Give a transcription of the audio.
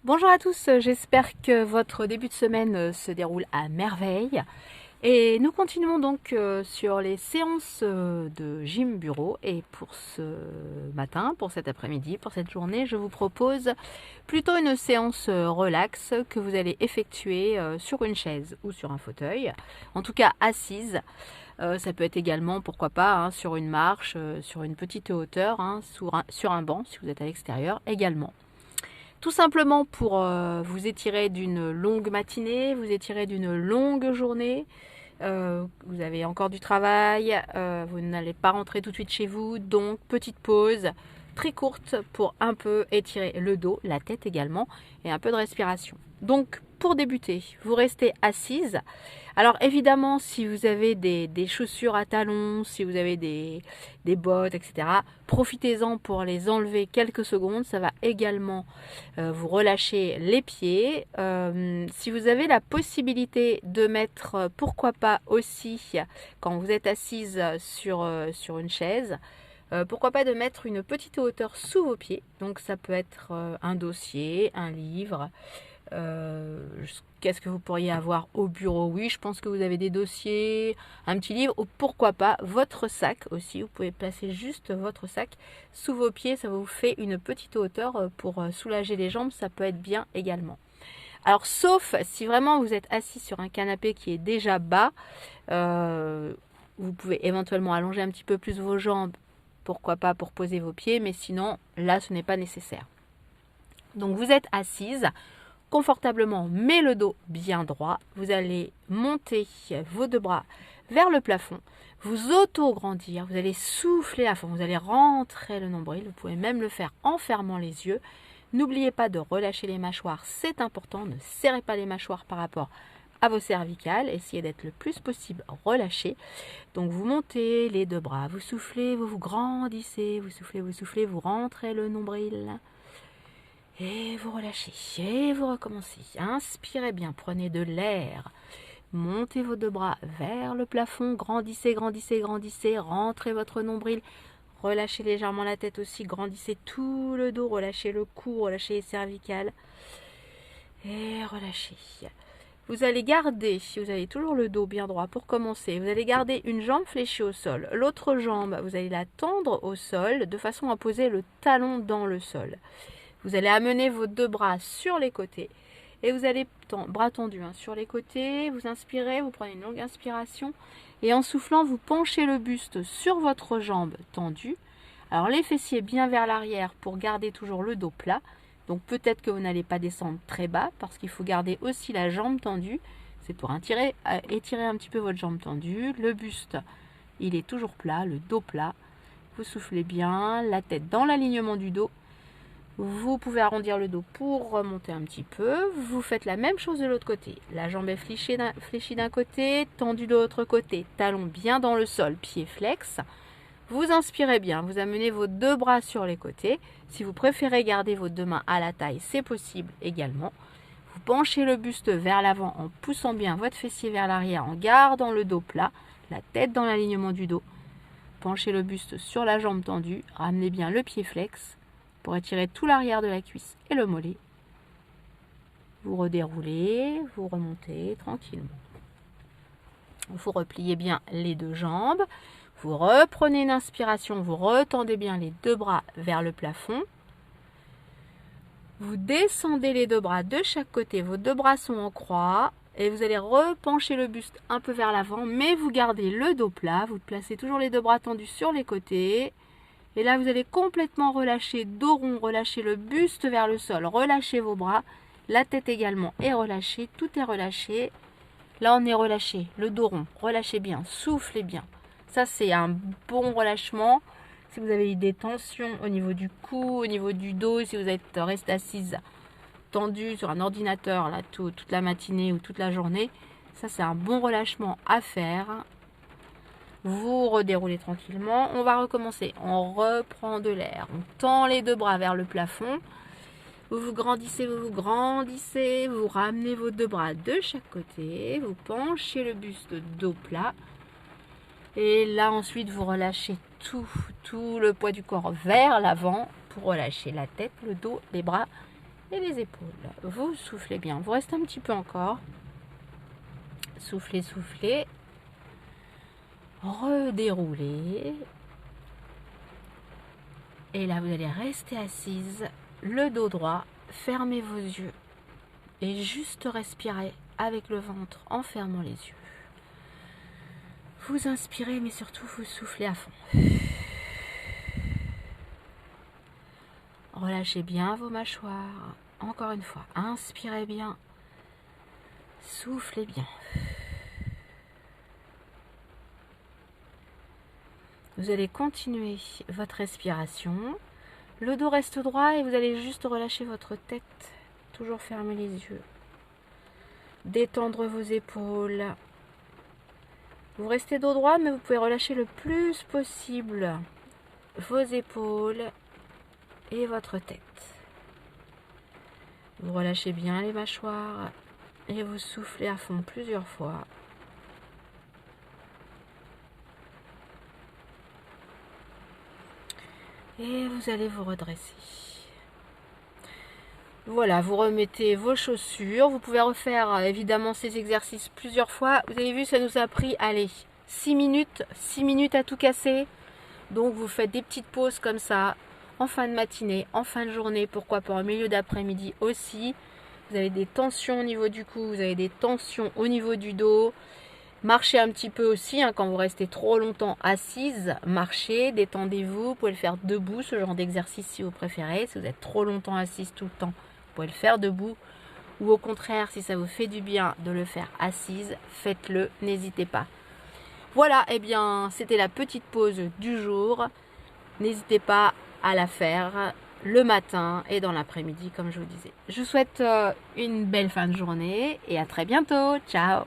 Bonjour à tous, j'espère que votre début de semaine se déroule à merveille. Et nous continuons donc sur les séances de gym bureau. Et pour ce matin, pour cet après-midi, pour cette journée, je vous propose plutôt une séance relax que vous allez effectuer sur une chaise ou sur un fauteuil, en tout cas assise. Ça peut être également, pourquoi pas, sur une marche, sur une petite hauteur, sur un banc si vous êtes à l'extérieur également. Tout simplement pour vous étirer d'une longue matinée, vous étirer d'une longue journée. Vous avez encore du travail, vous n'allez pas rentrer tout de suite chez vous, donc petite pause très courte pour un peu étirer le dos, la tête également, et un peu de respiration. Donc pour débuter, vous restez assise. Alors évidemment, si vous avez des chaussures à talons, si vous avez des bottes, etc., profitez-en pour les enlever quelques secondes. Ça va également vous relâcher les pieds. Si vous avez la possibilité de mettre, pourquoi pas aussi, quand vous êtes assise sur une chaise, pourquoi pas de mettre une petite hauteur sous vos pieds. Donc ça peut être un dossier, un livre. Qu'est-ce que vous pourriez avoir au bureau? Oui, je pense que vous avez des dossiers, un petit livre, ou pourquoi pas votre sac aussi. Vous pouvez placer juste votre sac sous vos pieds, ça vous fait une petite hauteur pour soulager les jambes, ça peut être bien également. Alors sauf si vraiment vous êtes assis sur un canapé qui est déjà bas, vous pouvez éventuellement allonger un petit peu plus vos jambes, pourquoi pas pour poser vos pieds, mais sinon là ce n'est pas nécessaire. Donc vous êtes assise confortablement, mais le dos bien droit. Vous allez monter vos deux bras vers le plafond, vous auto-grandir, vous allez souffler à fond, vous allez rentrer le nombril, vous pouvez même le faire en fermant les yeux. N'oubliez pas de relâcher les mâchoires, c'est important, ne serrez pas les mâchoires par rapport à vos cervicales, essayez d'être le plus possible relâché. Donc vous montez les deux bras, vous soufflez, vous grandissez, vous soufflez, vous rentrez le nombril. Et vous relâchez, et vous recommencez. Inspirez bien, prenez de l'air. Montez vos deux bras vers le plafond, grandissez, grandissez, grandissez, rentrez votre nombril. Relâchez légèrement la tête aussi, grandissez tout le dos, relâchez le cou, relâchez les cervicales. Et relâchez. Vous allez garder, si vous avez toujours le dos bien droit pour commencer, vous allez garder une jambe fléchie au sol. L'autre jambe, vous allez la tendre au sol de façon à poser le talon dans le sol. Vous allez amener vos deux bras sur les côtés et vous allez, bras tendus sur les côtés, vous inspirez, vous prenez une longue inspiration et en soufflant, vous penchez le buste sur votre jambe tendue. Alors les fessiers bien vers l'arrière pour garder toujours le dos plat. Donc peut-être que vous n'allez pas descendre très bas parce qu'il faut garder aussi la jambe tendue. C'est pour étirer un petit peu votre jambe tendue. Le buste, il est toujours plat, le dos plat. Vous soufflez bien, la tête dans l'alignement du dos. Vous pouvez arrondir le dos pour remonter un petit peu. Vous faites la même chose de l'autre côté. La jambe est fléchie d'un côté, tendue de l'autre côté. Talon bien dans le sol, pied flex. Vous inspirez bien, vous amenez vos deux bras sur les côtés. Si vous préférez garder vos deux mains à la taille, c'est possible également. Vous penchez le buste vers l'avant en poussant bien votre fessier vers l'arrière, en gardant le dos plat, la tête dans l'alignement du dos. Penchez le buste sur la jambe tendue, ramenez bien le pied flex pour étirer tout l'arrière de la cuisse et le mollet. Vous redéroulez, vous remontez tranquillement. Vous repliez bien les deux jambes. Vous reprenez une inspiration, vous retendez bien les deux bras vers le plafond. Vous descendez les deux bras de chaque côté, vos deux bras sont en croix. Et vous allez repencher le buste un peu vers l'avant, mais vous gardez le dos plat. Vous placez toujours les deux bras tendus sur les côtés. Et là, vous allez complètement relâcher, dos rond, relâcher le buste vers le sol, relâchez vos bras, la tête également est relâchée, tout est relâché. Là, on est relâché, le dos rond, relâchez bien, soufflez bien. Ça, c'est un bon relâchement. Si vous avez eu des tensions au niveau du cou, au niveau du dos, si vous êtes resté assise, tendue sur un ordinateur là, toute la matinée ou toute la journée, ça, c'est un bon relâchement à faire. Vous redéroulez tranquillement. On va recommencer. On reprend de l'air. On tend les deux bras vers le plafond. Vous grandissez, vous ramenez vos deux bras de chaque côté. Vous penchez le buste dos plat. Et là, ensuite, vous relâchez tout le poids du corps vers l'avant pour relâcher la tête, le dos, les bras et les épaules. Vous soufflez bien. Vous restez un petit peu encore. Soufflez, soufflez. Redéroulez. Et là, vous allez rester assise, le dos droit, fermez vos yeux et juste respirer avec le ventre en fermant les yeux. Vous inspirez, mais surtout vous soufflez à fond. Relâchez bien vos mâchoires. Encore une fois, inspirez bien, soufflez bien. Vous allez continuer votre respiration. Le dos reste droit et vous allez juste relâcher votre tête. Toujours fermer les yeux. Détendre vos épaules. Vous restez dos droit, mais vous pouvez relâcher le plus possible vos épaules et votre tête. Vous relâchez bien les mâchoires et vous soufflez à fond plusieurs fois. Et vous allez vous redresser. Voilà, vous remettez vos chaussures. Vous pouvez refaire évidemment ces exercices plusieurs fois. Vous avez vu, ça nous a pris, allez, 6 minutes à tout casser. Donc vous faites des petites pauses comme ça, en fin de matinée, en fin de journée, pourquoi pas en milieu d'après-midi aussi. Vous avez des tensions au niveau du cou, vous avez des tensions au niveau du dos. Marchez un petit peu aussi, hein, quand vous restez trop longtemps assise, marchez, détendez-vous. Vous pouvez le faire debout, ce genre d'exercice si vous préférez. Si vous êtes trop longtemps assise tout le temps, vous pouvez le faire debout. Ou au contraire, si ça vous fait du bien de le faire assise, faites-le, n'hésitez pas. Voilà, et bien c'était la petite pause du jour. N'hésitez pas à la faire le matin et dans l'après-midi comme je vous disais. Je vous souhaite une belle fin de journée et à très bientôt. Ciao!